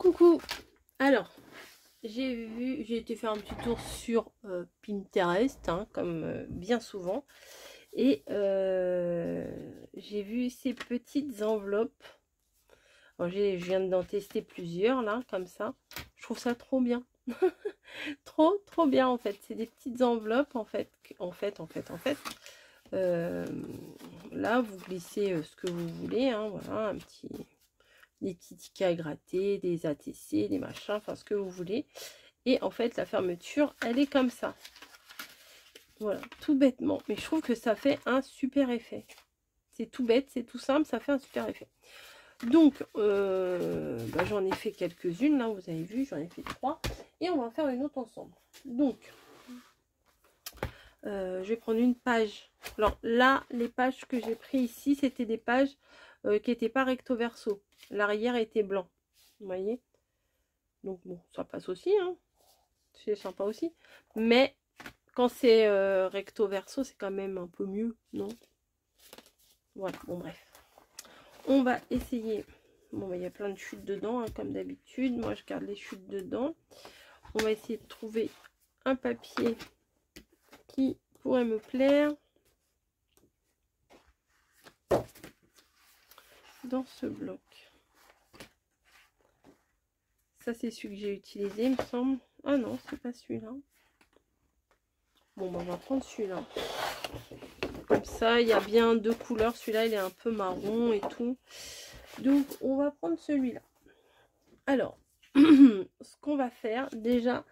Coucou. Alors, j'ai été faire un petit tour sur Pinterest, hein, comme bien souvent. Et j'ai vu ces petites enveloppes. Alors, je viens d'en tester plusieurs, là, comme ça. Je trouve ça trop bien. Trop bien, en fait. C'est des petites enveloppes, en fait. Là, vous glissez ce que vous voulez, hein, voilà, des petits tickets à gratter, des ATC, des machins, enfin ce que vous voulez. Et en fait, la fermeture, elle est comme ça. Voilà, tout bêtement. Mais je trouve que ça fait un super effet. C'est tout bête, c'est tout simple, ça fait un super effet. Donc, j'en ai fait quelques-unes, là, vous avez vu, j'en ai fait 3. Et on va faire une autre ensemble. Donc, je vais prendre une page. Alors là, les pages que j'ai pris ici, c'était des pages qui n'étaient pas recto verso. L'arrière était blanc. Vous voyez? Donc bon, ça passe aussi, hein. C'est sympa aussi. Mais quand c'est recto verso, c'est quand même un peu mieux, non? Voilà, bon bref. On va essayer. Bon, il y a plein de chutes dedans, hein, comme d'habitude. Moi, je garde les chutes dedans. On va essayer de trouver un papier qui pourrait me plaire dans ce bloc. Ça, c'est celui que j'ai utilisé, il me semble. Ah non, c'est pas celui-là. Bon, on va prendre celui-là. Comme ça, il y a bien deux couleurs. Celui-là, il est un peu marron et tout. Donc, on va prendre celui-là. Alors, ce qu'on va faire, déjà,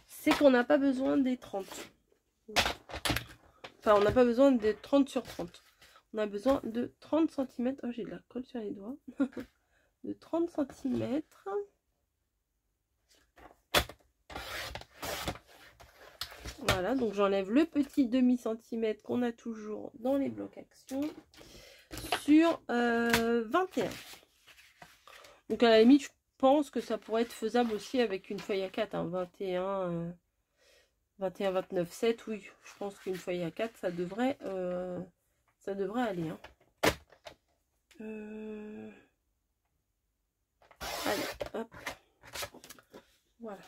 c'est qu'on n'a pas besoin des 30. Enfin, on n'a pas besoin de 30 sur 30. On a besoin de 30 cm. Oh, j'ai de la colle sur les doigts. De 30 cm. Voilà, donc j'enlève le petit demi-centimètre qu'on a toujours dans les blocs action sur 21. Donc à la limite, je pense que ça pourrait être faisable aussi avec une feuille A4, hein, 21, 29, 7, oui, je pense qu'une feuille A4, ça devrait aller. Hein. Allez, hop, voilà.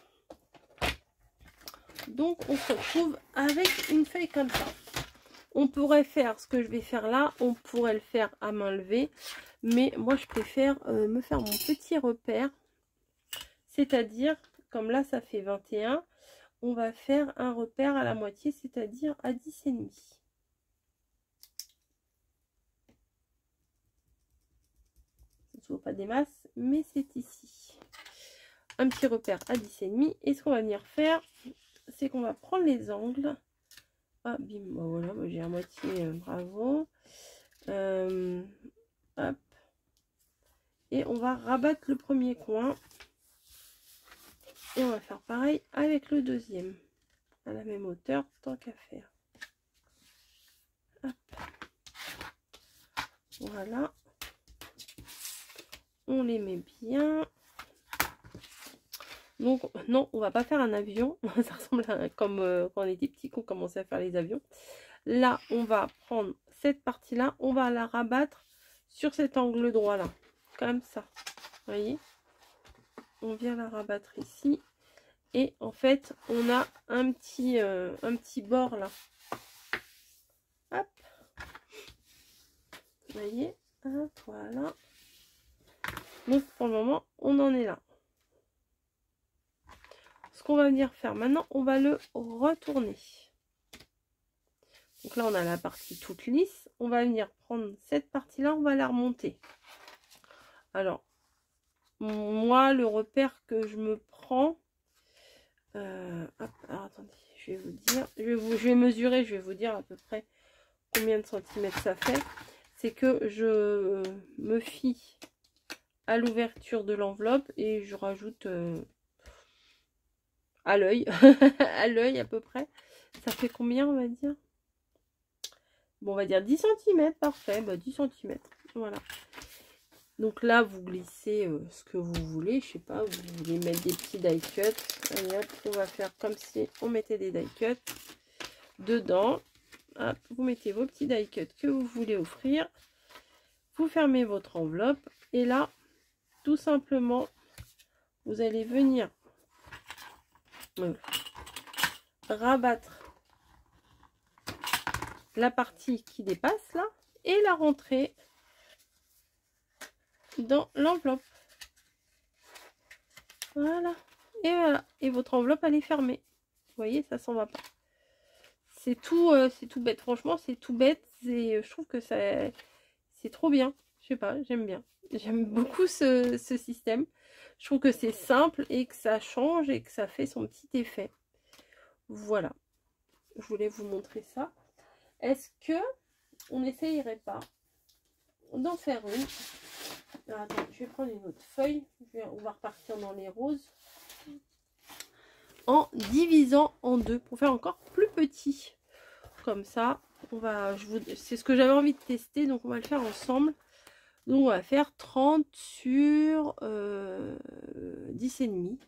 Donc on se retrouve avec une feuille comme ça. On pourrait faire ce que je vais faire là, on pourrait le faire à main levée, mais moi je préfère me faire mon petit repère, c'est-à-dire, comme là ça fait 21, on va faire un repère à la moitié, c'est-à-dire à 10,5. Ça ne se voit pas des masses, mais c'est ici. Un petit repère à 10,5, et ce qu'on va venir faire, c'est qu'on va prendre les angles. Ah, bim, bon, voilà, j'ai à moitié, bravo. Hop. Et on va rabattre le premier coin. Et on va faire pareil avec le deuxième. À la même hauteur, tant qu'à faire. Hop. Voilà. On les met bien. Donc, non, on va pas faire un avion. Ça ressemble à comme quand on était petit, qu'on commençait à faire les avions. Là, on va prendre cette partie-là. On va la rabattre sur cet angle droit-là. Comme ça. Vous voyez? On vient la rabattre ici. Et en fait, on a un petit bord là. Hop. Vous voyez? Hop, voilà. Donc, pour le moment, on en est là. Ce qu'on va venir faire maintenant, on va le retourner. Donc là, on a la partie toute lisse. On va venir prendre cette partie-là, on va la remonter. Alors, moi, le repère que je me prends... hop, alors, attendez, je vais vous dire... Je vais mesurer, je vais vous dire à peu près combien de centimètres ça fait. C'est que je me fie à l'ouverture de l'enveloppe et je rajoute... à l'œil, à l'œil à peu près. Ça fait combien, on va dire? Bon, on va dire 10 cm, parfait, 10 cm, voilà. Donc là, vous glissez ce que vous voulez, je sais pas, vous voulez mettre des petits die cuts. Allez hop, on va faire comme si on mettait des die cuts dedans. Hop, vous mettez vos petits die cuts que vous voulez offrir. Vous fermez votre enveloppe et là, tout simplement, vous allez venir rabattre la partie qui dépasse là et la rentrer dans l'enveloppe. Voilà. Et voilà. Et votre enveloppe, elle est fermée. Vous voyez, ça s'en va pas. C'est tout bête. Franchement, c'est tout bête. Je trouve que c'est trop bien. Je sais pas, j'aime bien. J'aime beaucoup ce système. Je trouve que c'est simple et que ça change et que ça fait son petit effet. Voilà. Je voulais vous montrer ça. Est-ce que on n'essayerait pas d'en faire une? Alors, attends, je vais prendre une autre feuille. On va repartir dans les roses. En divisant en deux pour faire encore plus petit. Comme ça, c'est ce que j'avais envie de tester, donc on va le faire ensemble. Donc on va faire 30 sur 10,5.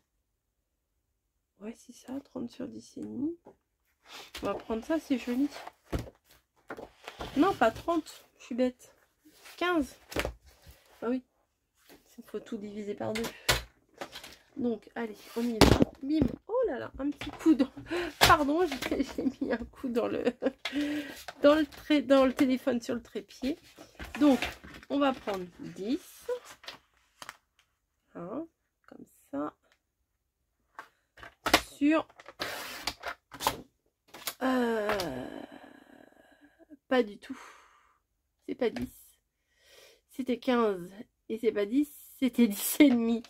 Ouais, c'est ça, 30 sur 10,5. On va prendre ça, c'est joli. Non, pas 30, je suis bête. 15. Ah oui, il faut tout diviser par deux. Donc, allez, on y va. Bim. Oh là là, un petit coup dans... Pardon, j'ai mis un coup dans le téléphone sur le trépied. Donc, on va prendre 10. Hein, comme ça. Sur... Pas du tout. C'est pas 10. C'était 15. Et c'est pas 10, c'était 10,5.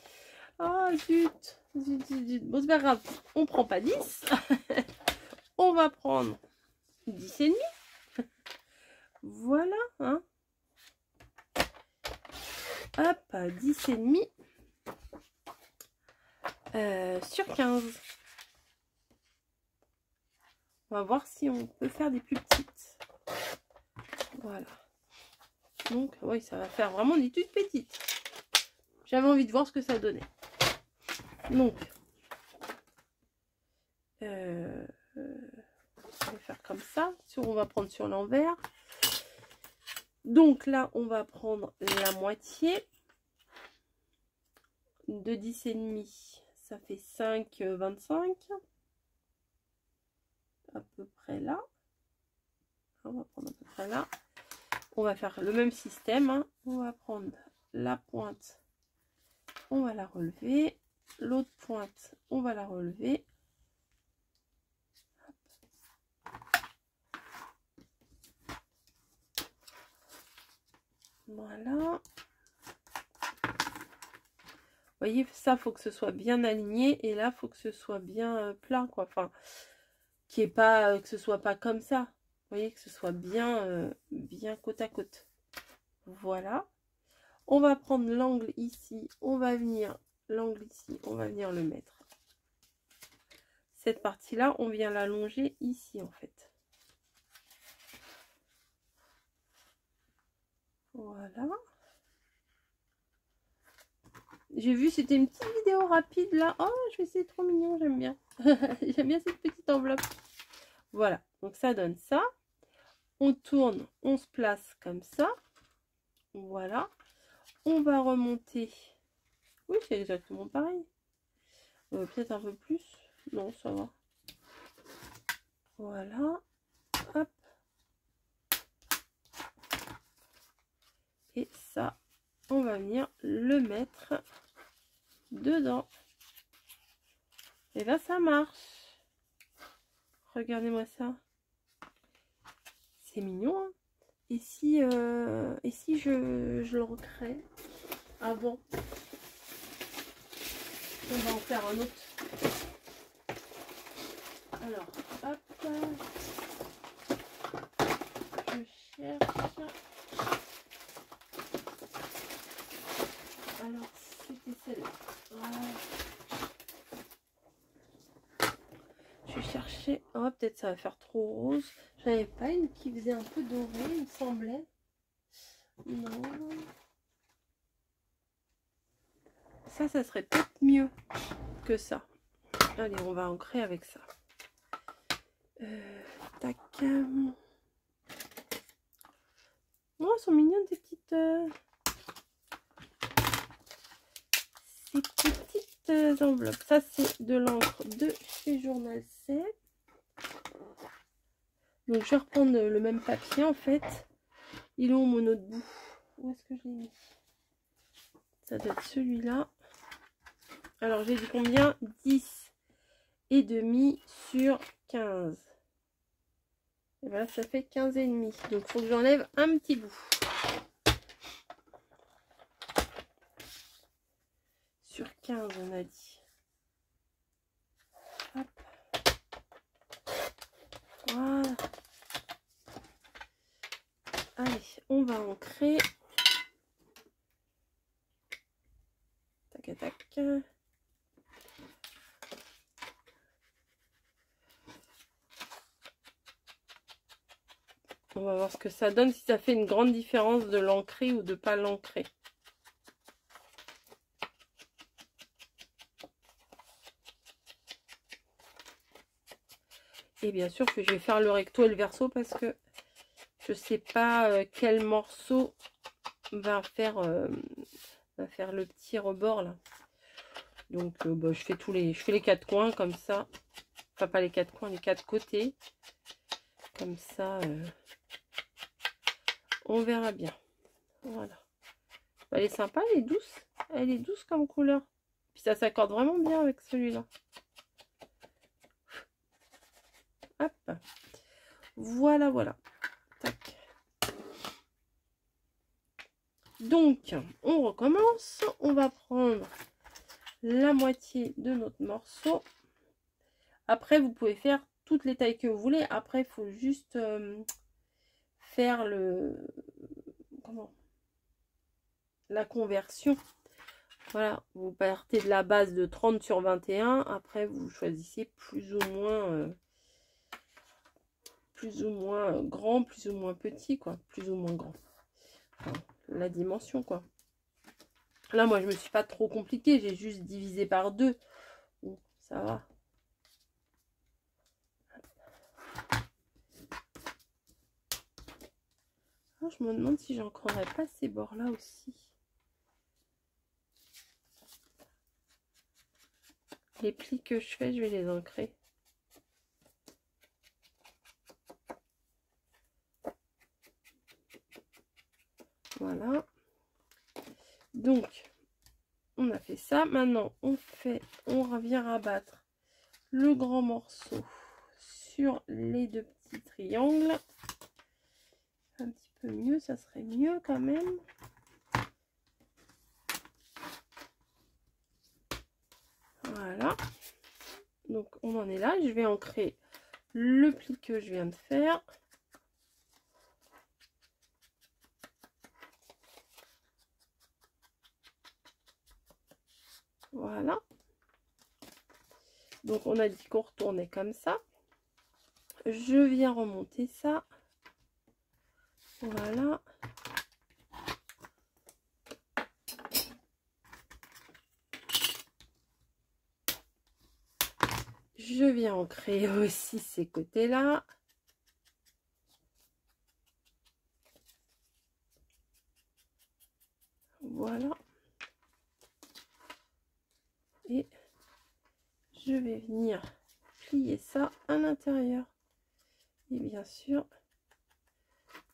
Ah, zut. Bon, c'est pas grave. On prend pas 10. On va prendre 10,5. Voilà. Hein. Hop, 10,5 sur 15. On va voir si on peut faire des plus petites. Voilà. Donc, oui, ça va faire vraiment des toutes petites. J'avais envie de voir ce que ça donnait. Donc, on va faire comme ça. On va prendre sur l'envers. Donc là, on va prendre la moitié de 10,5. Ça fait 5,25. À peu près là. On va prendre à peu près là. On va faire le même système. Hein. On va prendre la pointe. On va la relever. L'autre pointe, on va la relever. Voilà. Vous voyez, ça, faut que ce soit bien aligné. Et là, faut que ce soit bien plat, quoi. Enfin, que ce soit pas comme ça. Vous voyez, que ce soit bien, bien côte à côte. Voilà. On va prendre l'angle ici. On va venir, l'angle ici, on va venir le mettre. Cette partie-là, on vient l'allonger ici, en fait. Voilà. J'ai vu, c'était une petite vidéo rapide là. Oh, je vais essayer, trop mignon, j'aime bien. J'aime bien cette petite enveloppe. Voilà, donc ça donne ça. On tourne, on se place comme ça. Voilà. On va remonter. Oui, c'est exactement pareil. Peut-être un peu plus. Non, ça va. Voilà. Hop. Et ça, on va venir le mettre dedans. Et là, ça marche. Regardez-moi ça. C'est mignon, hein. Et si je le recrée avant, on va en faire un autre. Alors, hop, je cherche. Alors, c'était celle-là. Voilà. Je cherchais. Oh, peut-être ça va faire trop rose. J'avais pas une qui faisait un peu doré, il me semblait. Non. Ça serait peut-être mieux que ça. Allez, on va ancrer avec ça. Tac. Oh, elles sont mignonnes ces petites... Ces petites petites enveloppes. Ça, c'est de l'encre de chez Journal 7. Donc, je vais reprendre le même papier, en fait. Il est où mon autre bout? Où est-ce que je l'ai mis? Ça doit être celui-là. Alors, j'ai dit combien? 10 et demi sur 15. Et voilà, ça fait 15 et demi. Donc, il faut que j'enlève un petit bout. Sur 15, on a dit. Hop. Voilà. Allez, on va ancrer. Tac, tac. On va voir ce que ça donne, si ça fait une grande différence de l'ancrer ou de pas l'ancrer. Et bien sûr que je vais faire le recto et le verso parce que je sais pas quel morceau va faire le petit rebord là. Donc bah, je fais les quatre coins comme ça. Enfin pas les quatre coins, les quatre côtés. Comme ça, on verra bien. Voilà. Elle est sympa, elle est douce. Elle est douce comme couleur. Puis ça s'accorde vraiment bien avec celui-là. Hop. Voilà, voilà. Tac. Donc, on recommence. On va prendre la moitié de notre morceau. Après, vous pouvez faire toutes les tailles que vous voulez. Après, il faut juste faire la conversion. Voilà, vous partez de la base de 30 sur 21. Après, vous choisissez plus ou moins grand, plus ou moins petit, quoi. Plus ou moins grand. Enfin, la dimension, quoi. Là, moi, je me suis pas trop compliquée. J'ai juste divisé par 2. Bon, ça va. Oh, je me demande si j'ancrerai pas ces bords-là aussi. Les plis que je fais, je vais les ancrer. Voilà. Donc, on a fait ça. Maintenant, on revient rabattre le grand morceau sur les deux petits triangles. Un petit peu mieux, ça serait mieux quand même. Voilà. Donc, on en est là. Je vais ancrer le pli que je viens de faire. Voilà. Donc, on a dit qu'on retournait comme ça. Je viens remonter ça. Voilà. Je viens ancrer aussi ces côtés-là. Voilà. Et je vais venir plier ça à l'intérieur. Et bien sûr,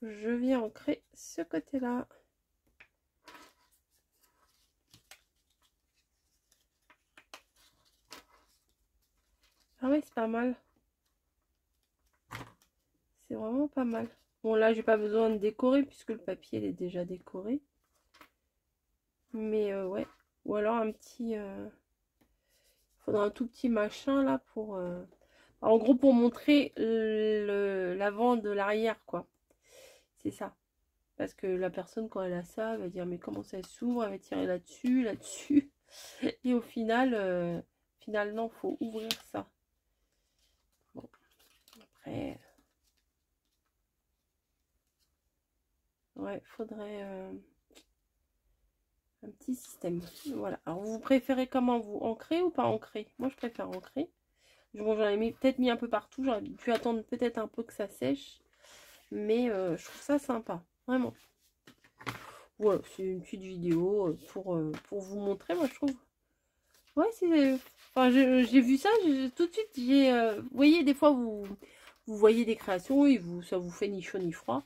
je viens ancrer ce côté-là. Ah ouais, c'est pas mal. C'est vraiment pas mal. Bon, là, j'ai pas besoin de décorer puisque le papier il est déjà décoré. Mais ouais. Ou alors un petit... faudra un tout petit machin là pour... En gros, pour montrer l'avant de l'arrière, quoi. C'est ça. Parce que la personne, quand elle a ça, elle va dire, mais comment ça s'ouvre? Elle va tirer là-dessus, là-dessus. Et au final, finalement, il faut ouvrir ça. Bon, après... Ouais, faudrait un petit système. Voilà. Alors, vous préférez comment, vous? Ancrer ou pas ancrer? Moi, je préfère ancrer. Bon, j'en ai peut-être mis un peu partout. J'aurais pu attendre peut-être un peu que ça sèche. Mais je trouve ça sympa. Vraiment. Voilà, c'est une petite vidéo pour vous montrer, moi, je trouve. Ouais, c'est... Enfin, j'ai vu ça, tout de suite, j'ai... vous voyez, des fois, vous voyez des créations et ça vous fait ni chaud ni froid.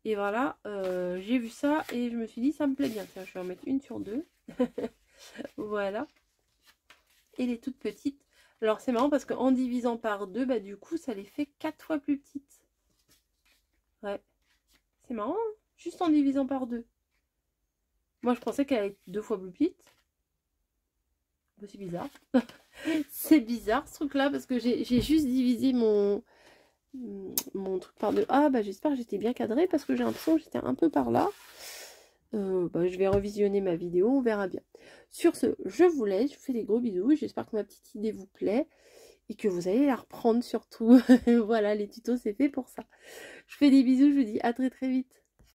Et voilà, j'ai vu ça et je me suis dit, ça me plaît bien. Tiens, je vais en mettre une sur deux. Voilà. Et les toutes petites. Alors, c'est marrant parce qu'en divisant par deux, bah, du coup, ça les fait 4 fois plus petites. Ouais. C'est marrant, hein, juste en divisant par deux. Moi, je pensais qu'elle allait être 2 fois plus petite. Bah, c'est bizarre. C'est bizarre, ce truc-là, parce que j'ai juste divisé mon truc par deux. Ah, bah, j'espère que j'étais bien cadrée, parce que j'ai l'impression que j'étais un peu par là. Bah, je vais revisionner ma vidéo, on verra bien. Sur ce, je vous laisse, je vous fais des gros bisous. J'espère que ma petite idée vous plaît et que vous allez la reprendre surtout. Voilà, les tutos, c'est fait pour ça. Je vous fais des bisous, je vous dis à très très vite.